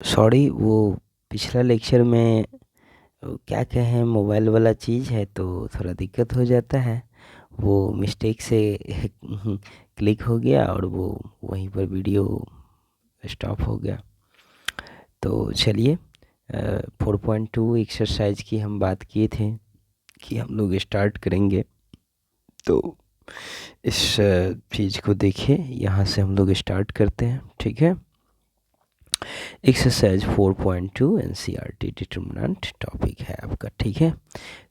Sorry, वो पिछला lecture में क्या कहें, मोबाइल वाला चीज़ है तो थोड़ा दिक्कत हो जाता है। वो मिस्टेक से क्लिक हो गया और वो वहीं पर वीडियो स्टॉप हो गया। तो चलिए, 4.2 एक्सरसाइज की हम बात किए थे कि हम लोग स्टार्ट करेंगे। तो इस चीज़ को देखिए, यहाँ से हम लोग स्टार्ट करते हैं, ठीक है। एक्सरसाइज 4.2 एनसीईआरटी डिटरमिनेंट टॉपिक है आपका, ठीक है।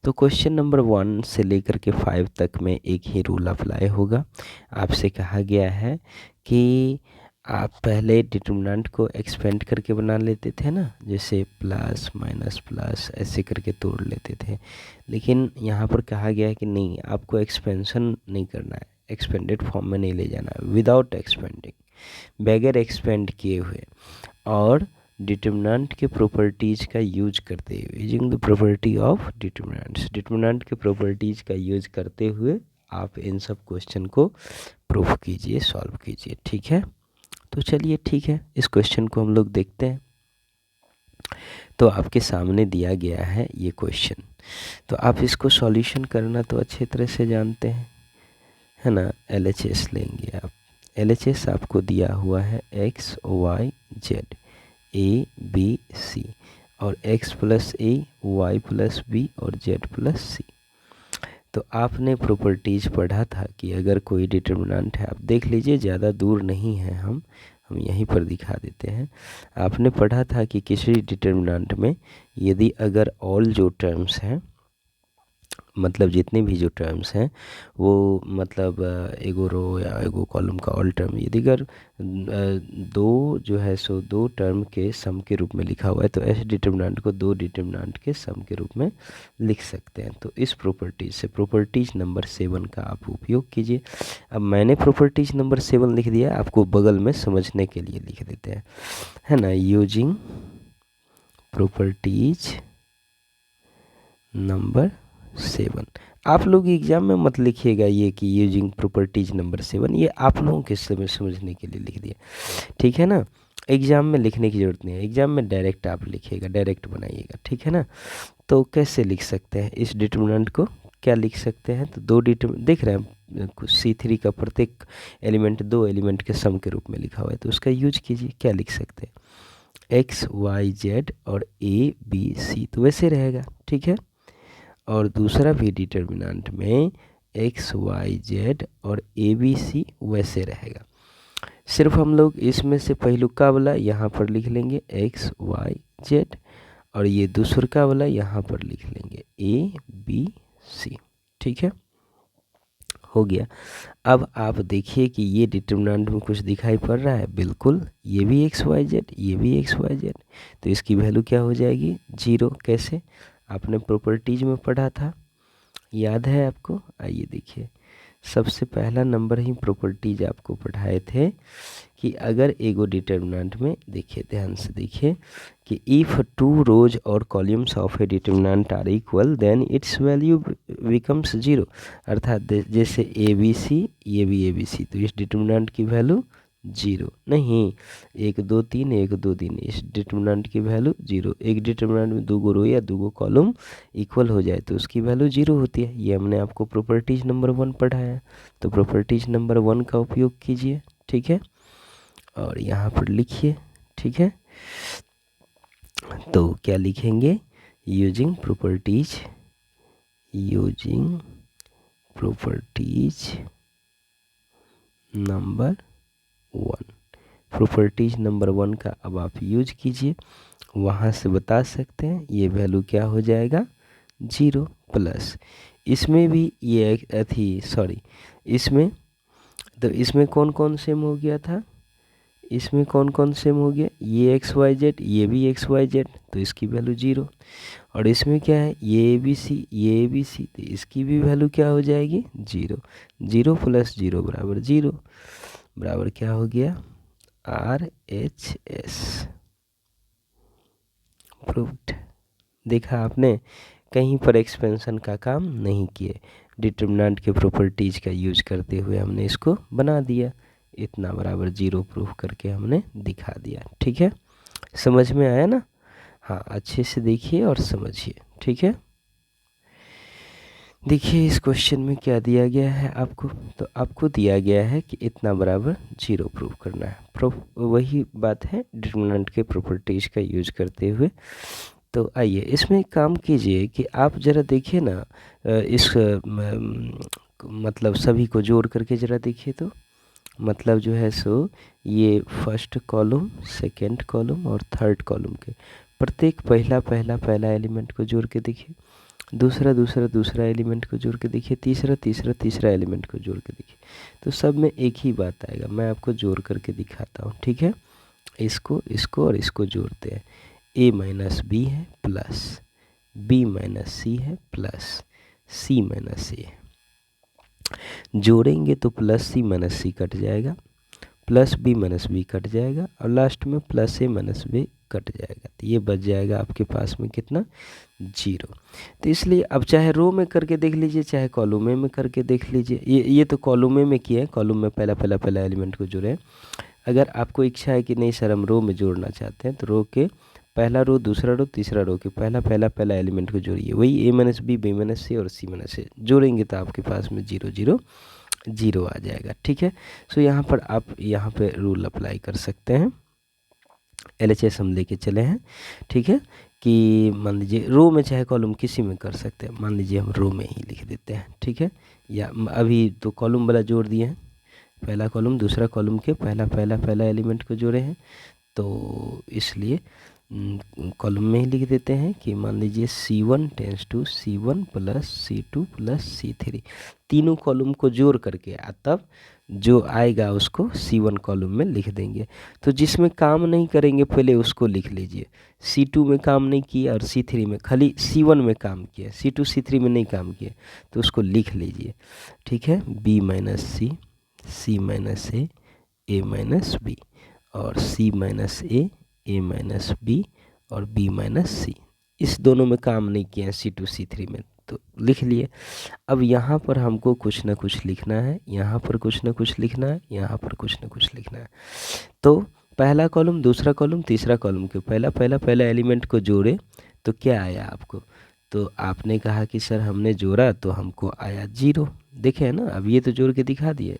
तो क्वेश्चन नंबर 1 से लेकर के 5 तक में एक ही रूल अप्लाई होगा। आपसे कहा गया है कि आप पहले डिटरमिनेंट को एक्सपेंड करके बना लेते थे ना, जैसे प्लस माइनस प्लस ऐसे करके तोड़ लेते थे। लेकिन यहाँ पर कहा गया है कि नहीं, आपको एक्सपेंशन नहीं करना है, एक्सपेंडेड फॉर्म में नहीं ले जाना है, विदाउट एक्सपेंडिंग, बगैर एक्सपेंड किए हुए और डिटरमिनेंट के प्रॉपर्टीज़ का यूज करते हुए, using the property of determinants, determinant के प्रॉपर्टीज़ का यूज करते हुए आप इन सब क्वेश्चन को प्रूफ कीजिए, सॉल्व कीजिए, ठीक है। तो चलिए ठीक है, इस क्वेश्चन को हम लोग देखते हैं। तो आपके सामने दिया गया है ये क्वेश्चन, तो आप इसको सॉल्यूशन करना तो अच्छे तरह से जानते हैं, है ना। LHS लेंगे आप। LHS आपको दिया हुआ है X Y Z A B C, और x plus A, Y plus B और z प्लस सी। तो आपने प्रॉपर्टीज पढ़ा था कि अगर कोई डिटरमिनेंट है, आप देख लीजिए, ज़्यादा दूर नहीं है, हम यहीं पर दिखा देते हैं। आपने पढ़ा था कि किसी डिटरमिनेंट में यदि अगर ऑल जो टर्म्स हैं, मतलब जितने भी जो टर्म्स हैं वो, मतलब एगो रो या एगो कॉलम का ऑल टर्म, यदि अगर दो जो है सो दो टर्म के सम के रूप में लिखा हुआ है, तो ऐसे डिटरमिनेंट को दो डिटरमिनेंट के सम के रूप में लिख सकते हैं। तो इस प्रॉपर्टीज से, प्रॉपर्टीज नंबर 7 का आप उपयोग कीजिए। अब मैंने प्रॉपर्टीज नंबर 7 लिख दिया, आपको बगल में समझने के लिए लिख देते हैं, है ना। Using properties number 7। आप लोग एग्जाम में मत लिखिएगा ये कि यूजिंग प्रॉपर्टीज नंबर 7, ये आप लोगों के समझने के लिए लिख दिया, ठीक है ना। एग्जाम में लिखने की ज़रूरत नहीं है, एग्जाम में डायरेक्ट आप लिखिएगा, डायरेक्ट बनाइएगा, ठीक है ना। तो कैसे लिख सकते हैं इस डिटरमिनेंट को, क्या लिख सकते हैं, तो दो डिटरमिनेंट देख रहे हैं, C3 का प्रत्येक एलिमेंट दो एलिमेंट के सम के रूप में लिखा हुआ है, तो उसका यूज कीजिए। क्या लिख सकते हैं, एक्स वाई जेड और ए बी सी, तो वैसे रहेगा, ठीक है। और दूसरा भी डिटरमिनेंट में एक्स वाई जेड और ए बी सी वैसे रहेगा। सिर्फ हम लोग इसमें से पहलुका वाला यहाँ पर लिख लेंगे एक्स वाई जेड, और ये दूसरका वाला यहाँ पर लिख लेंगे ए बी सी, ठीक है, हो गया। अब आप देखिए कि ये डिटरमिनेंट में कुछ दिखाई पड़ रहा है, बिल्कुल, ये भी एक्स वाई जेड, ये भी एक्स वाई जेड, तो इसकी वैल्यू क्या हो जाएगी, 0। कैसे, आपने प्रॉपर्टीज में पढ़ा था, याद है आपको। आइए देखिए, सबसे पहला नंबर ही प्रॉपर्टीज आपको पढ़ाए थे कि अगर एगो डिटरमिनेंट में, देखिए ध्यान से देखिए, कि इफ़ टू रोज और columns of a determinant are equal then its value becomes 0। अर्थात जैसे ए बी सी, ये भी ए बी सी, तो इस डिटरमिनेंट की वैल्यू 0 नहीं, 1 2 3 1 2 3, इस डिटरमिनेंट की वैल्यू 0। एक डिटरमिनेंट में दो गो रो या दो गो कॉलम इक्वल हो जाए तो उसकी वैल्यू 0 होती है। ये हमने आपको प्रॉपर्टीज नंबर 1 पढ़ाया है, तो प्रॉपर्टीज नंबर 1 का उपयोग कीजिए, ठीक है, और यहाँ पर लिखिए, ठीक है। तो क्या लिखेंगे, using properties, using properties number 1, properties number 1 का अब आप यूज कीजिए। वहाँ से बता सकते हैं ये वैल्यू क्या हो जाएगा, 0 प्लस, इसमें भी ये अथी सॉरी, इसमें, तो इसमें कौन कौन सेम हो गया था, इसमें कौन कौन सेम हो गया, ये एक्स वाई जेड, ये भी एक्स वाई जेड, तो इसकी वैल्यू 0। और इसमें क्या है, ये ए बी सी, ये ए बी सी, तो इसकी भी वैल्यू क्या हो जाएगी, 0। 0 प्लस 0 बराबर 0, बराबर क्या हो गया, RHS, प्रूव्ड। देखा आपने, कहीं पर एक्सपेंशन का काम नहीं किए, डिटरमिनेंट के प्रॉपर्टीज का यूज करते हुए हमने इसको बना दिया, इतना बराबर 0 प्रूफ करके हमने दिखा दिया, ठीक है। समझ में आया ना? हाँ, अच्छे से देखिए और समझिए, ठीक है। देखिए इस क्वेश्चन में क्या दिया गया है आपको, तो आपको दिया गया है कि इतना बराबर 0 प्रूव करना है। वही बात है डिटरमिनेंट के प्रॉपर्टीज का यूज करते हुए। तो आइए इसमें एक काम कीजिए कि आप ज़रा देखिए ना, मतलब सभी को जोड़ करके ज़रा देखिए। तो मतलब जो है सो ये फर्स्ट कॉलम, सेकंड कॉलम और थर्ड कॉलम के प्रत्येक पहला एलिमेंट को जोड़ के देखिए, दूसरा एलिमेंट को जोड़ के देखिए, तीसरा एलिमेंट को जोड़ के देखिए। तो सब में एक ही बात आएगा। मैं आपको जोड़ करके दिखाता हूँ, ठीक है। इसको और इसको जोड़ते हैं। a माइनस बी है प्लस b माइनस सी है प्लस c माइनस ए है। जोड़ेंगे तो plus C minus C cut जाएगा, plus B minus B cut जाएगा और लास्ट में plus A minus B cut जाएगा। तो ये बच जाएगा आपके पास में कितना, 0। तो इसलिए अब चाहे रो में करके देख लीजिए चाहे कॉलम में करके देख लीजिए। ये तो कॉलम में किए हैं, कॉलम में पहला एलिमेंट को जोड़े। अगर आपको इच्छा है कि नहीं सर हम रो में जोड़ना चाहते हैं, तो रो के पहला रो, दूसरा रो, तीसरा रो के पहला एलिमेंट को जोड़िए। वही a minus B, b minus C और c माइनस ए जोड़ेंगे तो आपके पास में 0 0 0 आ जाएगा, ठीक है। सो यहाँ पर आप यहाँ पे रूल अप्लाई कर सकते हैं। LHS हम लेके चले हैं, ठीक है। कि मान लीजिए रो में चाहे कॉलम किसी में कर सकते हैं। मान लीजिए हम रो में ही लिख देते हैं, ठीक है। या अभी तो कॉलम वाला जोड़ दिए हैं, पहला कॉलम दूसरा कॉलम के पहला एलिमेंट को जोड़े हैं। तो इसलिए कॉलम में ही लिख देते हैं कि मान लीजिए C1 tense to C1 plus C2 plus C3, तीनों कॉलम को जोड़ करके तब जो आएगा उसको C1 कॉलम में लिख देंगे। तो जिसमें काम नहीं करेंगे पहले उसको लिख लीजिए। C2 में काम नहीं किया और C3 में, खाली C1 में काम किया, C2 C3 में नहीं काम किया, तो उसको लिख लीजिए, ठीक है। B माइनस सी, C माइनस ए माइनस बी और C माइनस ए माइनस बी और B माइनस सी। इस दोनों में काम नहीं किया है C2 C3 में, तो लिख लिए। अब यहाँ पर हमको कुछ ना कुछ लिखना है, यहाँ पर कुछ ना कुछ लिखना है, यहाँ पर कुछ ना कुछ लिखना है। तो पहला कॉलम, दूसरा कॉलम, तीसरा कॉलम के पहला एलिमेंट को जोड़े तो क्या आया आपको, तो आपने कहा कि सर हमने जोड़ा तो हमको आया 0। देखे है ना, अब ये तो जोड़ के दिखा दिए।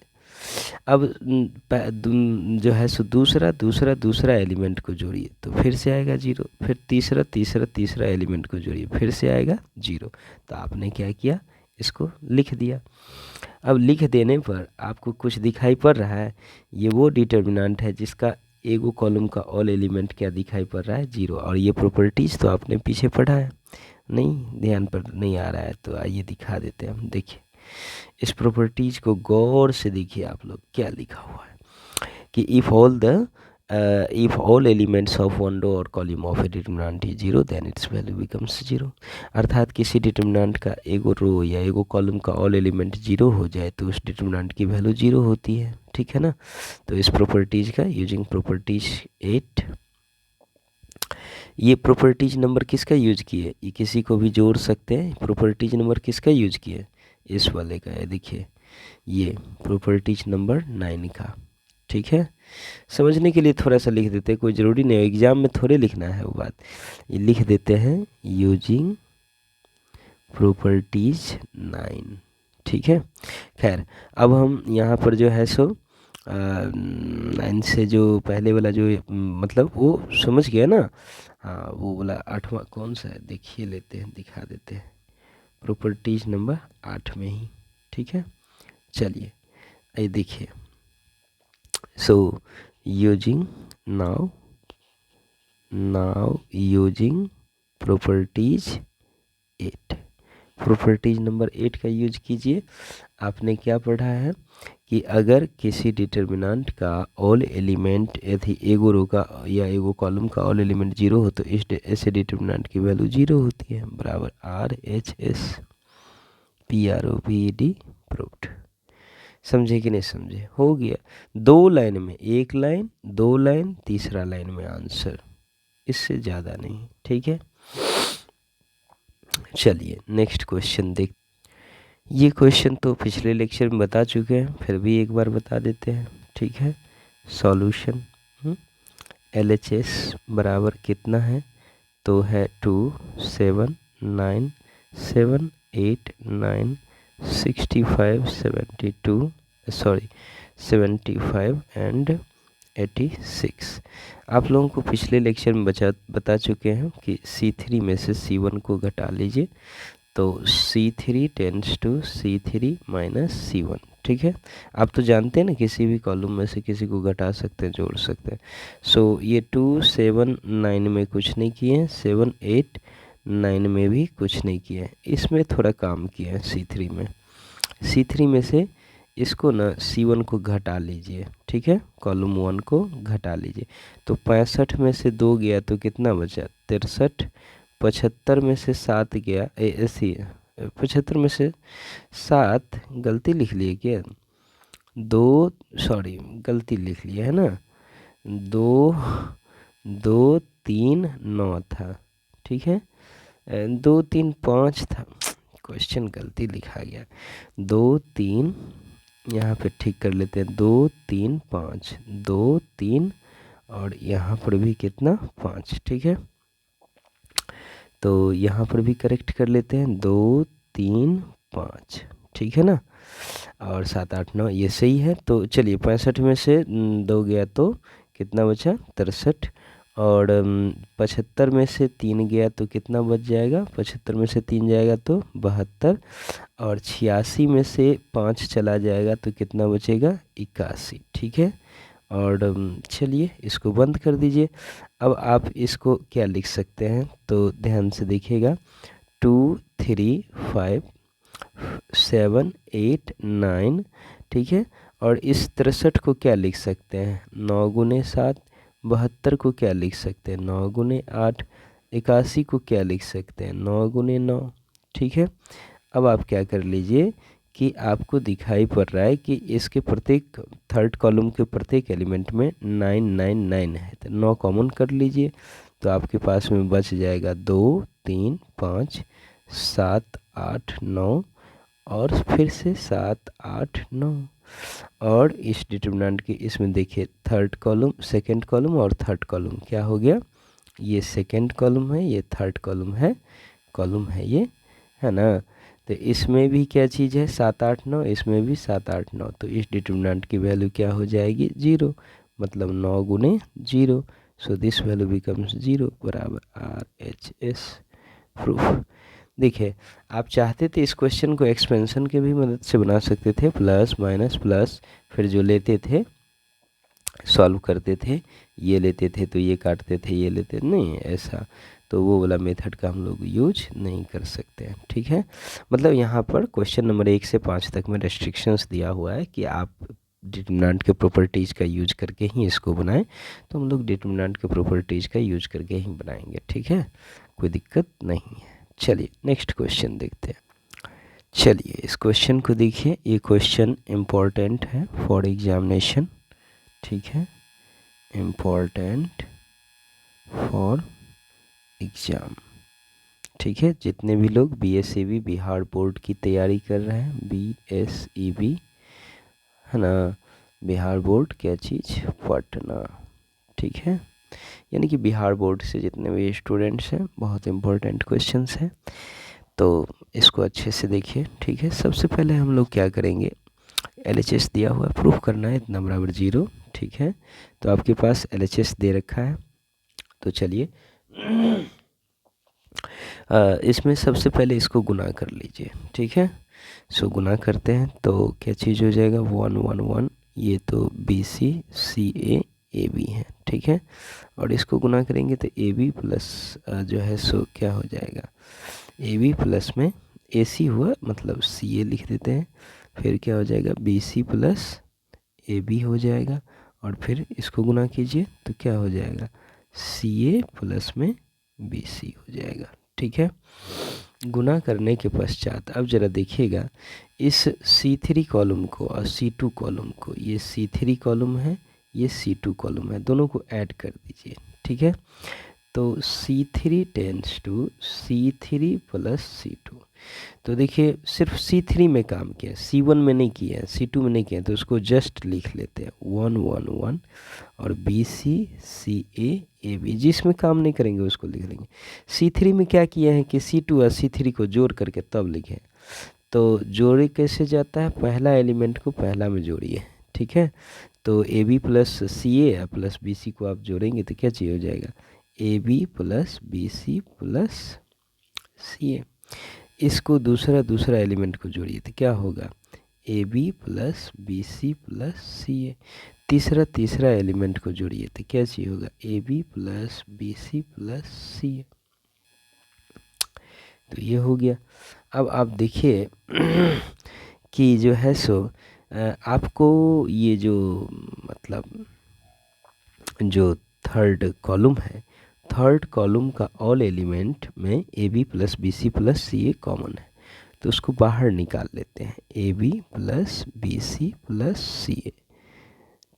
अब जो है सो दूसरा एलिमेंट को जोड़िए तो फिर से आएगा 0, फिर तीसरा एलिमेंट को जोड़िए फिर से आएगा 0। तो आपने क्या किया, इसको लिख दिया। अब लिख देने पर आपको कुछ दिखाई पड़ रहा है, ये वो डिटर्मिनेंट है जिसका एगो कॉलम का ऑल एलिमेंट क्या दिखाई पड़ रहा है, 0। और ये प्रॉपर्टीज़ तो आपने पीछे पढ़ा है, नहीं ध्यान पर नहीं आ रहा है, तो आइए दिखा देते हैं हम। देखिए इस प्रॉपर्टीज को गौर से देखिए आप लोग, क्या लिखा हुआ है कि if all elements of one row or column of a determinant is 0 then its value becomes 0। अर्थात किसी डिटर्मिनेंट का एगो रो या एगो कॉलम का ऑल एलिमेंट 0 हो जाए तो उस डिटर्मिनेंट की वैल्यू 0 होती है, ठीक है ना। तो इस प्रॉपर्टीज का यूजिंग प्रॉपर्टीज 8, ये प्रॉपर्टीज नंबर किसका यूज किए, ये किसी को भी जोड़ सकते हैं। प्रॉपर्टीज नंबर किसका यूज किए, इस वाले का है, देखिए ये प्रॉपर्टीज नंबर 9 का, ठीक है। समझने के लिए थोड़ा सा लिख देते हैं, कोई ज़रूरी नहीं है, एग्जाम में थोड़े लिखना है वो बात। ये लिख देते हैं यूजिंग प्रॉपर्टीज 9, ठीक है। खैर अब हम यहाँ पर जो है सो 9 से जो पहले वाला जो मतलब वो समझ गया ना। हाँ वो वाला 8वां कौन सा है देखिए लेते हैं, दिखा देते हैं। प्रॉपर्टीज नंबर 8 में ही, ठीक है। चलिए ये देखिए, so using now using properties 8, properties number 8 का यूज कीजिए। आपने क्या पढ़ा है कि अगर किसी डिटर्मिनेंट का ऑल एलिमेंट यदि एगो रो का या एगो कॉलम का ऑल एलिमेंट 0 हो तो इस ऐसे डिटर्मिनेंट की वैल्यू 0 होती है, बराबर RHS PROVED प्रूव्ड। समझे कि नहीं समझे, हो गया। 2 लाइन में, 1 लाइन 2 लाइन तीसरा लाइन में आंसर, इससे ज़्यादा नहीं, ठीक है। चलिए नेक्स्ट क्वेश्चन देख। ये क्वेश्चन तो पिछले लेक्चर में बता चुके हैं, फिर भी एक बार बता देते हैं, ठीक है। सॉल्यूशन LHS बराबर कितना है, तो है 2 7 9 7 8 9 65 72 सॉरी 75 एंड 86। आप लोगों को पिछले लेक्चर में बता चुके हैं कि C3 में से C1 को घटा लीजिए, तो C3 tends to C3 minus C1। ठीक है, आप तो जानते हैं ना किसी भी कॉलम में से किसी को घटा सकते हैं, जोड़ सकते हैं। सो ये 2 7 9 में कुछ नहीं किए हैं, 7 8 9 में भी कुछ नहीं किए हैं, इसमें थोड़ा काम किया है C3 में। C3 में से इसको ना C1 को घटा लीजिए, ठीक है, कॉलम 1 को घटा लीजिए, तो 65 में से 2 गया तो कितना बचा 63, 75 में से 7 गया ऐसी 75 में से 7 गलती लिख लिए क्या, 2 सॉरी गलती लिख लिया है ना, 2 2 3 9 था, ठीक है, 2 3 5 था, क्वेश्चन गलती लिखा गया, 2 3 यहाँ पे ठीक कर लेते हैं, 2 3 5 2 3 और यहाँ पर भी कितना 5, ठीक है, तो यहाँ पर भी करेक्ट कर लेते हैं, 2 3 5, ठीक है ना, और 7 8 9 ये सही है। तो चलिए 65 में से 2 गया तो कितना बचा 63, और 75 में से 3 गया तो कितना बच जाएगा, 75 में से 3 जाएगा तो 72, और 86 में से 5 चला जाएगा तो कितना बचेगा 81, ठीक है। और चलिए इसको बंद कर दीजिए। अब आप इसको क्या लिख सकते हैं, तो ध्यान से देखिएगा, 2 3 5 7 8 9, ठीक है, और इस 63 को क्या लिख सकते हैं 9 गुने 7, 72 को क्या लिख सकते हैं 9 गुने 8, 81 को क्या लिख सकते हैं 9 गुने 9, ठीक है। अब आप क्या कर लीजिए कि आपको दिखाई पड़ रहा है कि इसके प्रत्येक थर्ड कॉलम के प्रत्येक एलिमेंट में 9 9 9 है, तो 9 कॉमन कर लीजिए, तो आपके पास में बच जाएगा 2 3 5 7 8 9 और फिर से 7 8 9, और इस डिटरमिनेंट के इसमें देखिए थर्ड कॉलम सेकंड कॉलम और थर्ड कॉलम क्या हो गया, ये सेकंड कॉलम है, ये थर्ड कॉलम है ये, है ना। तो इसमें भी क्या चीज़ है 7 8 9, इसमें भी 7 8 9, तो इस डिटरमिनेंट की वैल्यू क्या हो जाएगी 0, मतलब 9 गुने 0, सो दिस वैल्यू बिकम्स 0 बराबर RHS प्रूफ। देखिए आप चाहते थे इस क्वेश्चन को एक्सपेंशन के भी मदद से बना सकते थे, प्लस माइनस प्लस, फिर जो लेते थे सॉल्व करते थे, ये लेते थे तो ये काटते थे, ये लेते नहीं ऐसा, तो वो वाला मेथड का हम लोग यूज नहीं कर सकते हैं, ठीक है। मतलब यहाँ पर क्वेश्चन नंबर 1 से 5 तक में रेस्ट्रिक्शंस दिया हुआ है कि आप डिटरमिनेंट के प्रॉपर्टीज़ का यूज करके ही इसको बनाएं, तो हम लोग डिटरमिनेंट के प्रॉपर्टीज़ का यूज करके ही बनाएंगे, ठीक है, कोई दिक्कत नहीं है। चलिए नेक्स्ट क्वेश्चन देखते हैं। चलिए इस क्वेश्चन को देखिए, ये क्वेश्चन इम्पोर्टेंट है फॉर एग्जामिनेशन, ठीक है, इम्पोर्टेंट फॉर एग्ज़ाम, ठीक है। जितने भी लोग BSEB बिहार बोर्ड की तैयारी कर रहे हैं, BSEB है ना, बिहार बोर्ड क्या चीज़ पटना, ठीक है, यानी कि बिहार बोर्ड से जितने भी स्टूडेंट्स हैं, बहुत इम्पोर्टेंट क्वेश्चंस हैं, तो इसको अच्छे से देखिए, ठीक है। सबसे पहले हम लोग क्या करेंगे, LHS दिया हुआ है, प्रूफ करना है इतना बराबर 0, ठीक है, तो आपके पास LHS दे रखा है, तो चलिए इसमें सबसे पहले इसको गुना कर लीजिए, ठीक है। सो गुना करते हैं तो क्या चीज़ हो जाएगा 1 1 1, ये तो BC CA AB है, ठीक है, और इसको गुना करेंगे तो AB प्लस जो है सो क्या हो जाएगा, AB प्लस में AC हुआ मतलब CA लिख देते हैं, फिर क्या हो जाएगा BC प्लस AB हो जाएगा, और फिर इसको गुना कीजिए तो क्या हो जाएगा CA प्लस में BC हो जाएगा, ठीक है। गुना करने के पश्चात अब ज़रा देखिएगा इस C3 कॉलम को और C2 कॉलम को, ये C3 कॉलम है, ये C2 कॉलम है, दोनों को ऐड कर दीजिए, ठीक है। तो C3 tense to C3 plus C2। तो देखिए सिर्फ C3 में काम किया, C1 में नहीं किया है, C2 में नहीं किया, तो उसको जस्ट लिख लेते हैं 1 1 1 और BC CA AB। जिसमें काम नहीं करेंगे उसको लिख लेंगे। C3 में क्या किया है कि C2 और C3 को जोड़ करके तब लिखे। तो जोड़े कैसे जाता है, पहला एलिमेंट को पहला में जोड़िए, ठीक है। तो AB plus CA plus BC को आप जोड़ेंगे तो क्या चाहिए हो जाएगा, AB plus BC plus CA। इसको दूसरा एलिमेंट को जोड़िए तो क्या होगा, AB plus BC plus CA। तीसरा एलिमेंट को जोड़िए तो क्या चाहिए होगा, AB plus BC plus CA। तो ये हो गया। अब आप देखिए कि जो है सो आपको ये जो मतलब जो थर्ड कॉलम है, थर्ड कॉलम का ऑल एलिमेंट में AB plus BC plus CA common है, तो उसको बाहर निकाल लेते हैं, AB plus BC plus CA,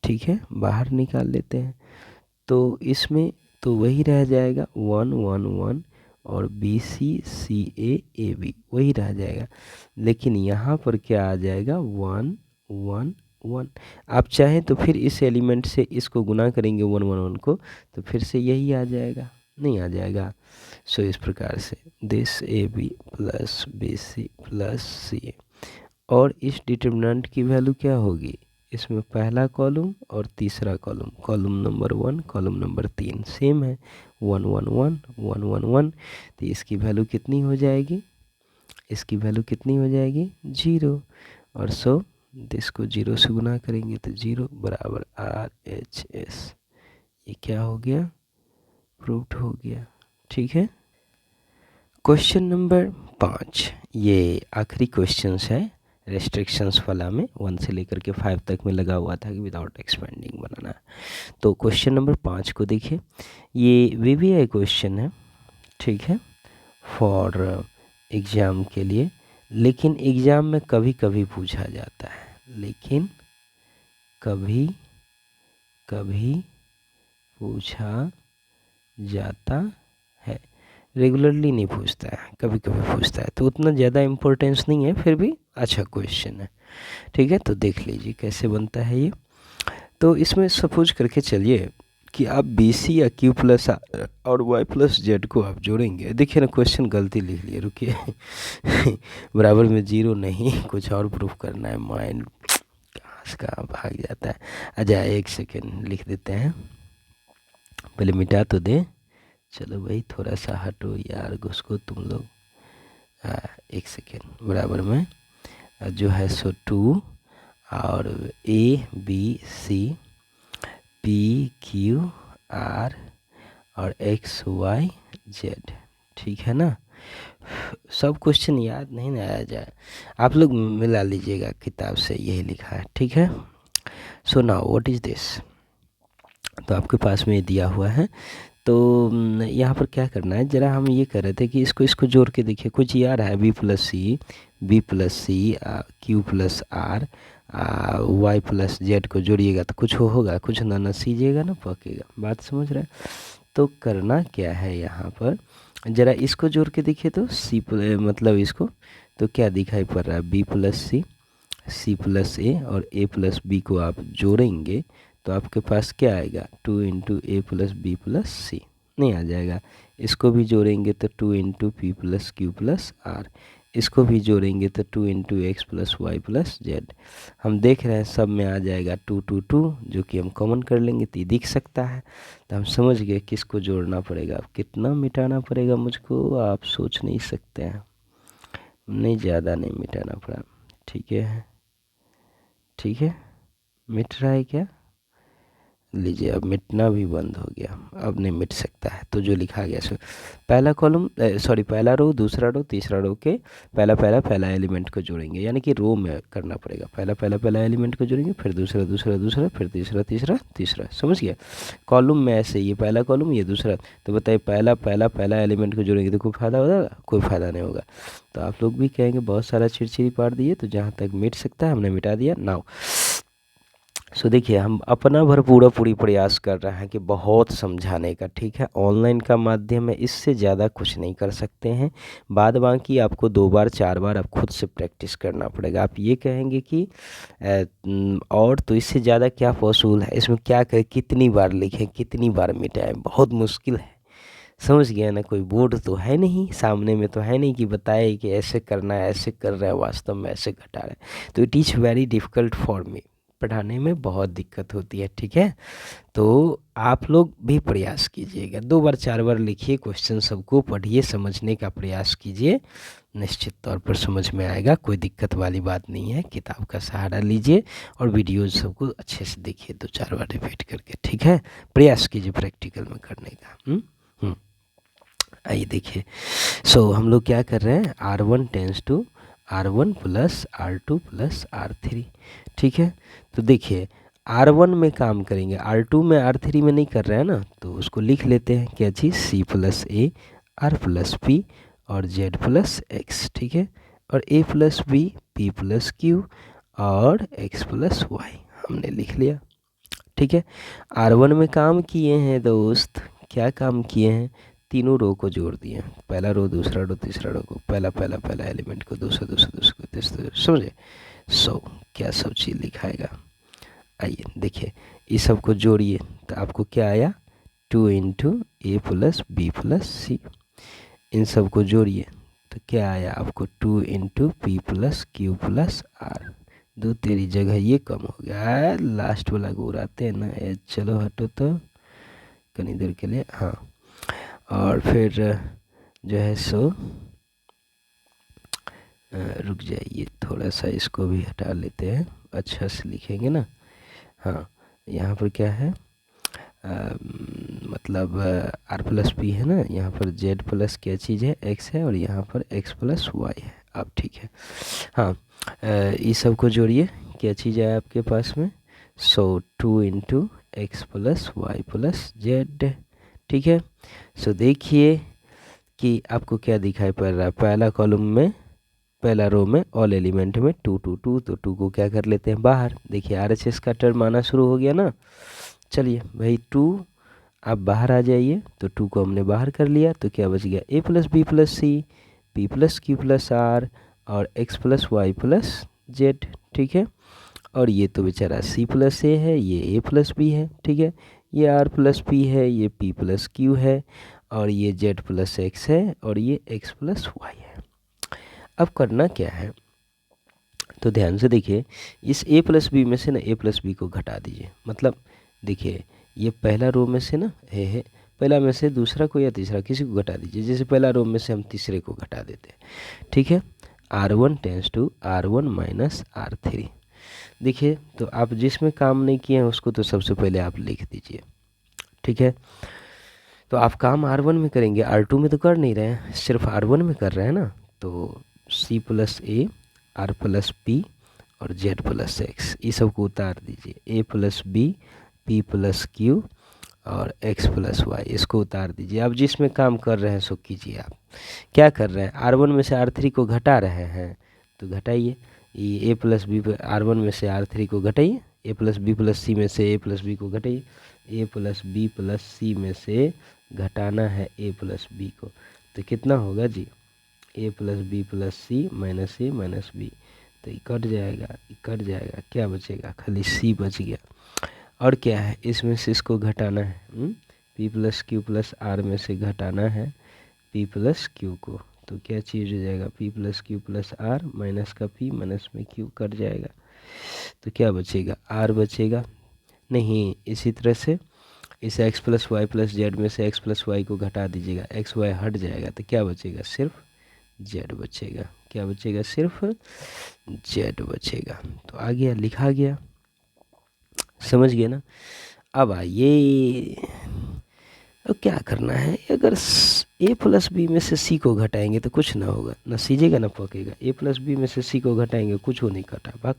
ठीक है, बाहर निकाल लेते हैं। तो इसमें तो वही रह जाएगा 1 1 1 और BC CA AB वही रह जाएगा, लेकिन यहाँ पर क्या आ जाएगा 1 1 1। आप चाहें तो फिर इस एलिमेंट से इसको गुना करेंगे 1 1 1 को, तो फिर से यही आ जाएगा, नहीं आ जाएगा। सो इस प्रकार से this AB plus BC plus CA। और इस डिटर्मिनेंट की वैल्यू क्या होगी, इसमें पहला कॉलम और तीसरा column, column number 1 column number 3 same है, 1 1 1 1 1 1। तो इसकी वैल्यू कितनी हो जाएगी, इसकी वैल्यू कितनी हो जाएगी 0। और सो दिस को 0 से गुना करेंगे तो 0 बराबर RHS। ये क्या हो गया, प्रूव्ड हो गया, ठीक है। क्वेश्चन नंबर 5, ये आखिरी क्वेश्चंस है रेस्ट्रिक्शंस वाला में, 1 से लेकर के 5 तक में लगा हुआ था कि विदाउट एक्सपेंडिंग बनाना है। तो क्वेश्चन नंबर 5 को देखिए, ये VVI क्वेश्चन है, ठीक है, फॉर एग्ज़ाम के लिए, लेकिन एग्ज़ाम में कभी कभी पूछा जाता है, लेकिन कभी कभी पूछा जाता है, रेगुलरली नहीं पूछता है, कभी कभी पूछता है, तो उतना ज़्यादा इम्पोर्टेंस नहीं है, फिर भी अच्छा क्वेश्चन है, ठीक है। तो देख लीजिए कैसे बनता है ये। तो इसमें सपोज करके चलिए कि आप BC या Q प्लस और Y प्लस Z को आप जोड़ेंगे। देखिए ना क्वेश्चन गलती लिख लिए, रुकिए बराबर में 0 नहीं, कुछ और प्रूफ करना है, माइंड कहाँ से कहाँ भाग जाता है। अच्छा 1 सेकेंड लिख देते हैं, पहले मिटा तो दे, चलो भाई थोड़ा सा हटो यार घुसको तुम लोग। 1 सेकेंड, बराबर में जो है सो 2 और ABC PQR और XYZ, ठीक है ना। सब क्वेश्चन याद नहीं ना आया जाए, आप लोग मिला लीजिएगा किताब से, यही लिखा है, ठीक है। So now what is this, तो आपके पास में दिया हुआ है। तो यहाँ पर क्या करना है, ज़रा हम ये कर रहे थे कि इसको जोड़ के देखिए, कुछ ये आ रहा है B plus C, B plus C, Q plus R, Y plus Z को जोड़िएगा तो कुछ होगा, कुछ ना सीजिएगा ना पकेगा, बात समझ रहे हैं। तो करना क्या है यहाँ पर, ज़रा इसको जोड़ के देखिए तो मतलब इसको, तो क्या दिखाई पड़ रहा है, B plus C plus A और A प्लस B को आप जोड़ेंगे तो आपके पास क्या आएगा, 2 into A plus B plus C, नहीं आ जाएगा। इसको भी जोड़ेंगे तो 2 into P plus Q plus R, इसको भी जोड़ेंगे तो 2 into X plus Y plus Z। हम देख रहे हैं सब में आ जाएगा 2 2 2, जो कि हम कॉमन कर लेंगे तो ये दिख सकता है। तो हम समझ गए किसको जोड़ना पड़ेगा, कितना मिटाना पड़ेगा मुझको, आप सोच नहीं सकते हैं, नहीं ज़्यादा नहीं मिटाना पड़ा, ठीक है, ठीक है। मिट रहा है क्या, लीजिए अब मिटना भी बंद हो गया, अब नहीं मिट सकता है। तो जो लिखा गया सो पहला कॉलम सॉरी पहला रो, दूसरा रो, तीसरा रो के पहला एलिमेंट को जोड़ेंगे, यानी कि रो में करना पड़ेगा, पहला एलिमेंट को जोड़ेंगे, फिर दूसरा, फिर तीसरा, समझ गया। कॉलम में ऐसे ये पहला कॉलम ये दूसरा, तो बताइए पहला एलिमेंट को जोड़ेंगे तो कोई फ़ायदा होगा, कोई फ़ायदा नहीं होगा। तो आप लोग भी कहेंगे बहुत सारा चिड़चिड़ी पार दिए, तो जहाँ तक मिट सकता है हमने मिटा दिया। नाउ सो देखिए हम अपना पूरी प्रयास कर रहे हैं कि बहुत समझाने का, ठीक है। ऑनलाइन का माध्यम है, इससे ज़्यादा कुछ नहीं कर सकते हैं। बाद बाकी आपको 2 बार 4 बार आप खुद से प्रैक्टिस करना पड़ेगा। आप ये कहेंगे कि और तो इससे ज़्यादा क्या पॉसिबल है, इसमें क्या करें, कितनी बार लिखें, कितनी बार मिटाएं, बहुत मुश्किल है। समझ गया ना, कोई बोर्ड तो है नहीं सामने में, तो है नहीं कि बताए कि ऐसे करना है, ऐसे कर रहा है, वास्तव में ऐसे घटा रहे हैं। तो it is very difficult for me, पढ़ाने में बहुत दिक्कत होती है, ठीक है। तो आप लोग भी प्रयास कीजिएगा, 2 बार 4 बार लिखिए, क्वेश्चन सबको पढ़िए, समझने का प्रयास कीजिए, निश्चित तौर पर समझ में आएगा। कोई दिक्कत वाली बात नहीं है। किताब का सहारा लीजिए और वीडियोज सबको अच्छे से देखिए 2-4 बार रिपीट करके, ठीक है। प्रयास कीजिए प्रैक्टिकल में करने का। आइए देखिए, सो हम लोग क्या कर रहे हैं, R1 tense to R1 plus R2 plus R3, ठीक है। तो देखिए R1 में काम करेंगे, R2 में R3 में नहीं कर रहे हैं ना, तो उसको लिख लेते हैं क्या चीज़, C plus A, R plus P और Z प्लस X, ठीक है। और A plus B, P plus Q और X प्लस Y हमने लिख लिया, ठीक है। R1 में काम किए हैं दोस्त, क्या काम किए हैं, तीनों रो को जोड़ दिए, पहला रो दूसरा रो तीसरा रो को, पहला एलिमेंट को, दूसरा को, तीसरा, समझे। सो क्या सब चीज़ लिखाएगा, आइए देखिए, इस सब को जोड़िए तो आपको क्या आया, 2 into A plus B plus C। इन सब को जोड़िए तो क्या आया आपको, 2 into P plus Q plus R। 2 तेरी जगह ये कम हो गया, लास्ट वाला को उड़ाते हैं ना, चलो हटो तो कनी देर के लिए, हाँ। और फिर जो है सो रुक जाइए, थोड़ा सा इसको भी हटा लेते हैं, अच्छा से लिखेंगे ना। हाँ, यहाँ पर क्या है, मतलब R प्लस पी है ना, यहाँ पर Z प्लस क्या चीज़ है, X है, और यहाँ पर X प्लस Y है। अब ठीक है, हाँ। इस सब को जोड़िए, क्या चीज़ है आपके पास में, so 2 into X plus Y plus Z, ठीक है। सो देखिए कि आपको क्या दिखाई पड़ रहा है, पहला कॉलम में, पहला रो में ऑल एलिमेंट में 2 2 2, तो 2 को क्या कर लेते हैं बाहर। देखिए RHS का टर्म आना शुरू हो गया ना। चलिए भाई 2 आप बाहर आ जाइए, तो 2 को हमने बाहर कर लिया, तो क्या बच गया, A plus B plus C, P plus Q plus R और X plus Y plus Z, ठीक है। और ये तो बेचारा C प्लस ए है, ये A प्लस बी है, ठीक है। ये R प्लस P है, ये P प्लस Q है, और ये Z प्लस X है, और ये X प्लस Y है। अब करना क्या है, तो ध्यान से देखिए, इस A प्लस बी में से ना A प्लस बी को घटा दीजिए। मतलब देखिए ये पहला रो में से ना है, पहला में से दूसरा को या तीसरा किसी को घटा दीजिए। जैसे पहला रो में से हम तीसरे को घटा देते हैं, ठीक है। R1 tense to R1 minus R3। देखिए तो आप जिसमें काम नहीं किए हैं उसको तो सबसे पहले आप लिख दीजिए, ठीक है। तो आप काम R1 में करेंगे, R2 में तो कर नहीं रहे हैं, सिर्फ R1 में कर रहे हैं ना। तो C plus A, R plus P और Z प्लस X, ये सब को उतार दीजिए। A plus B, P plus Q और X प्लस Y, इसको उतार दीजिए। आप जिसमें काम कर रहे हैं सो कीजिए। आप क्या कर रहे हैं, R1 में से R3 को घटा रहे हैं, तो घटाइए। ये A प्लस बी, R1 में से R3 को घटाइए, A plus B plus C में से A प्लस बी को घटाइए, A plus B plus C में से घटाना है A प्लस बी को, तो कितना होगा जी, A plus B plus C minus A minus B, तो ये कट जाएगा, ये कट जाएगा, क्या बचेगा, खाली C बच गया। और क्या है, इसमें से इसको घटाना है, P plus Q plus R में से घटाना है P प्लस Q को, तो क्या चीज़ हो जाएगा, P plus Q plus R, minus का P माइनस में Q कट जाएगा, तो क्या बचेगा, R बचेगा नहीं। इसी तरह से इस x plus Y plus Z में से x प्लस वाई को घटा दीजिएगा, x y हट जाएगा, तो क्या बचेगा, सिर्फ z बचेगा। क्या बचेगा, सिर्फ z बचेगा। तो आ गया, लिखा गया, समझ गए ना। अब आइए, अब क्या करना है, अगर A प्लस बी में से C को घटाएंगे तो कुछ ना होगा, ना सीजेगा ना पकेगा। A प्लस बी में से C को घटाएंगे, कुछ हो नहीं घटा भाग।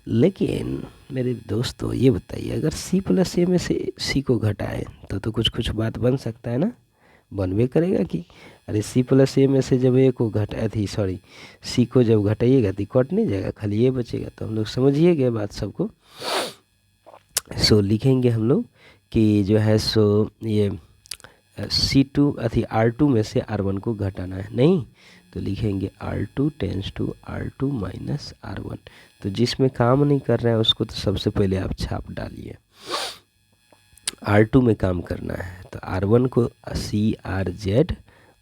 लेकिन मेरे दोस्तों ये बताइए, अगर C प्लस A में से C को घटाएं तो कुछ कुछ बात बन सकता है ना, बनवे करेगा कि अरे C प्लस A में से जब A को घटा थी, सॉरी C को जब घटाइएगा तो कट नहीं जाएगा, खाली ये बचेगा। तो हम लोग समझिए गए बात सबको। सो लिखेंगे हम लोग कि जो है सो ये C2 R2 में से R1 को घटाना है, नहीं तो लिखेंगे R2 tense to R2 minus R1। तो जिसमें काम नहीं कर रहा है उसको तो सबसे पहले आप छाप डालिए। R2 में काम करना है तो R1 को CRZ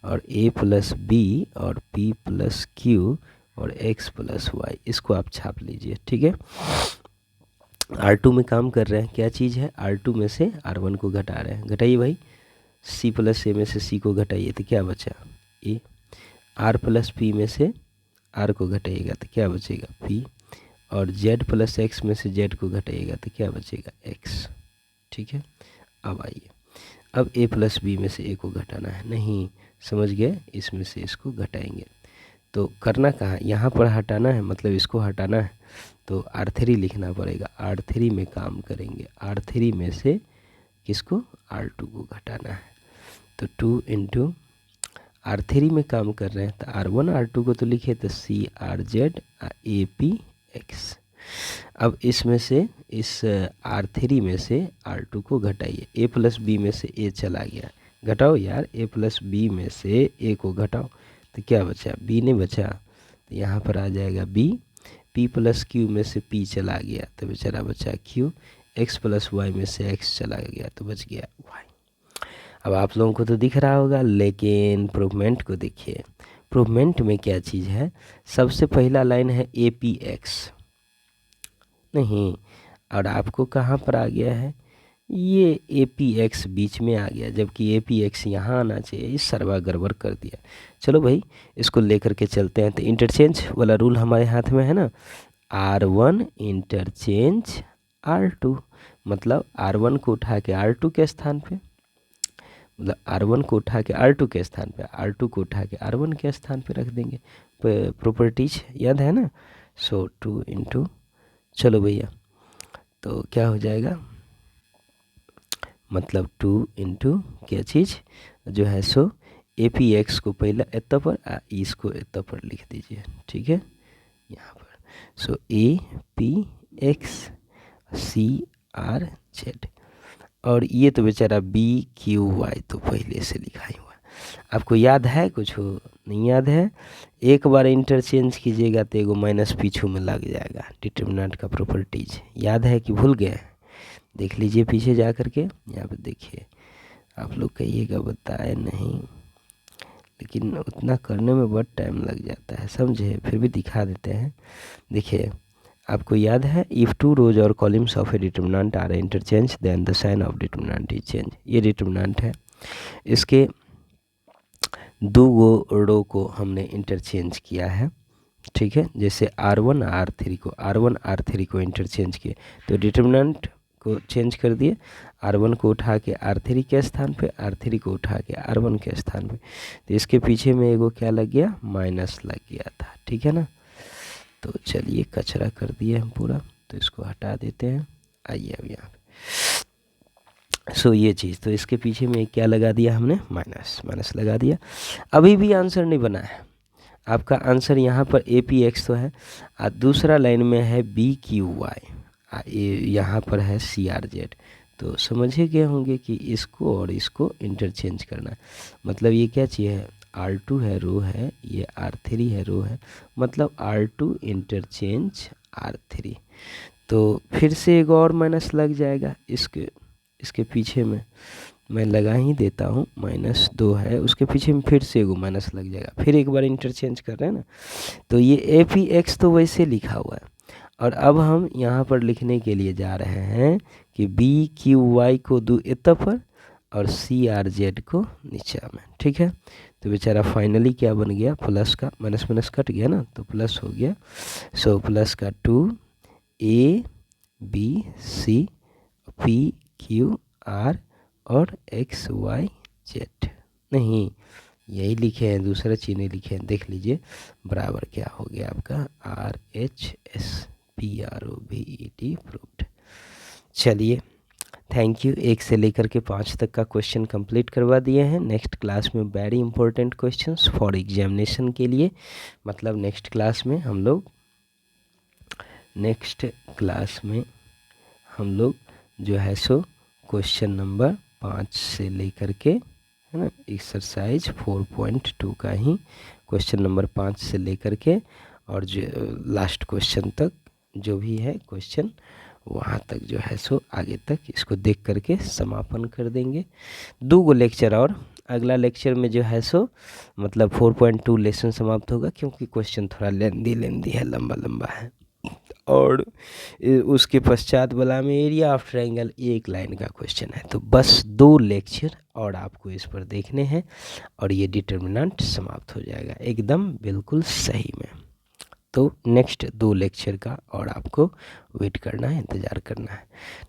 और A प्लस बी और P प्लस Q और X प्लस वाई, इसको आप छाप लीजिए, ठीक है। R2 में काम कर रहे हैं, क्या चीज़ है, R2 में से R1 को घटा रहे हैं, घटाइए भाई। C प्लस ए में से C को घटाइए तो क्या बचा A। R प्लस P में से R को घटाइएगा तो क्या बचेगा P। और Z प्लस X में से Z को घटाइएगा तो क्या बचेगा X, ठीक है। अब आइए, अब A प्लस B में से A को घटाना है, नहीं समझ गए, इसमें से इसको घटाएंगे। तो करना कहाँ, यहाँ पर हटाना है, मतलब इसको हटाना है तो R3 लिखना पड़ेगा। R3 में काम करेंगे, R3 में से किसको, R2 को घटाना है। तो 2 इंटू R3 में काम कर रहे हैं तो R1 R2 को तो लिखे तो CRZ APX। अब इसमें से इस R3 में से R2 को घटाइए। A प्लस बी में से A चला गया, घटाओ यार, A प्लस बी में से A को घटाओ तो क्या बचा, B नहीं बचा, तो यहाँ पर आ जाएगा B। P प्लस Q में से P चला गया तो बेचारा बचा Q। X प्लस Y में से X चला गया तो बच गया Y। अब आप लोगों को तो दिख रहा होगा, लेकिन प्रूवमेंट को देखिए। प्रूवमेंट में क्या चीज़ है, सबसे पहला लाइन है APX, नहीं, और आपको कहाँ पर आ गया है, ये APX बीच में आ गया, जबकि APX यहाँ आना चाहिए, इस सर्वा गड़बड़ कर दिया। चलो भाई इसको लेकर के चलते हैं। तो इंटरचेंज वाला रूल हमारे हाथ में है ना, R1 इंटरचेंज R2, मतलब R1 को उठा के R2 के स्थान पे, मतलब R1 को उठा के R2 के स्थान पे, R2 को उठा के R1 के स्थान पे रख देंगे। प्रॉपर्टीज याद है ना। सो 2 इंटू, चलो भैया तो क्या हो जाएगा, मतलब 2 इंटू क्या चीज़ जो है सो APX को पहला एत्ता पर इसको एत्ता पर लिख दीजिए, ठीक है, यहाँ पर। सो APX CRZ, और ये तो बेचारा BQY तो पहले से लिखा ही हुआ। आपको याद है कुछ हो, नहीं याद है, एक बार इंटरचेंज कीजिएगा तो एगो माइनस पीछू में लग जाएगा। डिटरमिनेंट का प्रॉपर्टीज याद है कि भूल गए, देख लीजिए पीछे जा कर के, यहाँ पे देखिए। आप लोग कहिएगा बताए नहीं, लेकिन उतना करने में बहुत टाइम लग जाता है, समझे, फिर भी दिखा देते हैं। देखिए आपको याद है, इफ़ टू रोज और columns of a determinant are interchange then the sign of determinant is change. ये डिटरमिनेंट है, इसके दो गो रो को हमने इंटरचेंज किया है, ठीक है। जैसे R1 R3 को इंटरचेंज किए तो डिटरमिनेंट को चेंज कर दिए, R1 को उठा के R3 के स्थान पे, R3 को उठा के R1 के स्थान पे। तो इसके पीछे में एगो क्या लग गया, माइनस लग गया था, ठीक है ना। तो चलिए कचरा कर दिए हम पूरा, तो इसको हटा देते हैं। आइए अब यहाँ पे, सो ये चीज़, तो इसके पीछे में क्या लगा दिया हमने, माइनस लगा दिया। अभी भी आंसर नहीं बना है आपका, आंसर यहाँ पर APX तो है, और दूसरा लाइन में है BQY, यहाँ पर है CRZ। तो समझे गए होंगे कि इसको और इसको इंटरचेंज करना है। मतलब ये क्या चीज़ है, R2 है, रो है, ये R3 है, रो है, मतलब R2 इंटरचेंज R3। तो फिर से एक और माइनस लग जाएगा, इसके पीछे में मैं लगा ही देता हूँ, -2 है, उसके पीछे में फिर से एगो माइनस लग जाएगा, फिर एक बार इंटरचेंज कर रहे हैं ना। तो ये APX तो वैसे लिखा हुआ है, और अब हम यहाँ पर लिखने के लिए जा रहे हैं कि BQY को दो एत्ता पर और CRZ को नीचा में, ठीक है। तो बेचारा फाइनली क्या बन गया, प्लस का माइनस माइनस कट गया ना, तो प्लस हो गया। सो प्लस का 2 ABCPQR और XYZ, नहीं यही लिखे हैं, दूसरा चीज़ नहीं लिखे हैं, देख लीजिए बराबर क्या हो गया आपका, RHSPROVET प्रूव्ड। चलिए थैंक यू, 1 से लेकर के 5 तक का क्वेश्चन कंप्लीट करवा दिए हैं। नेक्स्ट क्लास में very important questions for examination के लिए, मतलब नेक्स्ट क्लास में हम लोग जो है सो क्वेश्चन नंबर 5 से लेकर के, है ना, एक्सरसाइज 4.2 का ही क्वेश्चन नंबर 5 से लेकर के और जो लास्ट क्वेश्चन तक जो भी है क्वेश्चन, वहाँ तक जो है सो आगे तक इसको देख करके समापन कर देंगे। 2 लेक्चर और अगला लेक्चर में जो है सो मतलब 4.2 लेसन समाप्त होगा, क्योंकि क्वेश्चन थोड़ा लेंदी है, लंबा है। और उसके पश्चात वाला में एरिया ऑफ ट्रायंगल 1 लाइन का क्वेश्चन है। तो बस 2 लेक्चर और आपको इस पर देखने हैं और ये डिटर्मिनेंट समाप्त हो जाएगा एकदम बिल्कुल सही में। तो नेक्स्ट 2 लेक्चर का और आपको वेट करना है, इंतज़ार करना है,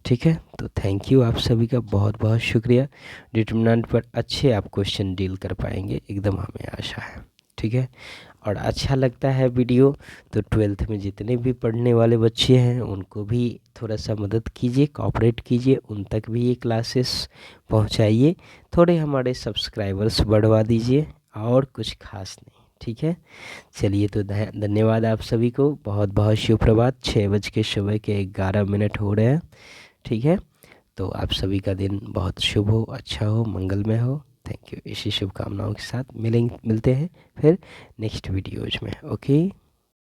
ठीक है। तो थैंक यू, आप सभी का बहुत बहुत शुक्रिया। डिटर्मिनेंट पर अच्छे आप क्वेश्चन डील कर पाएंगे एकदम, हमें आशा है, ठीक है। और अच्छा लगता है वीडियो तो 12th में जितने भी पढ़ने वाले बच्चे हैं उनको भी थोड़ा सा मदद कीजिए, कोऑपरेट कीजिए, उन तक भी ये क्लासेस पहुंचाइए, थोड़े हमारे सब्सक्राइबर्स बढ़वा दीजिए, और कुछ खास नहीं, ठीक है। चलिए, तो धन्यवाद आप सभी को, बहुत बहुत शुभ प्रभात। 6:11 हो रहे हैं, ठीक है। तो आप सभी का दिन बहुत शुभ हो, अच्छा हो, मंगलमय हो। Thank you. इसी शुभकामनाओं के साथ मिलते हैं फिर नेक्स्ट वीडियोज में। ओके।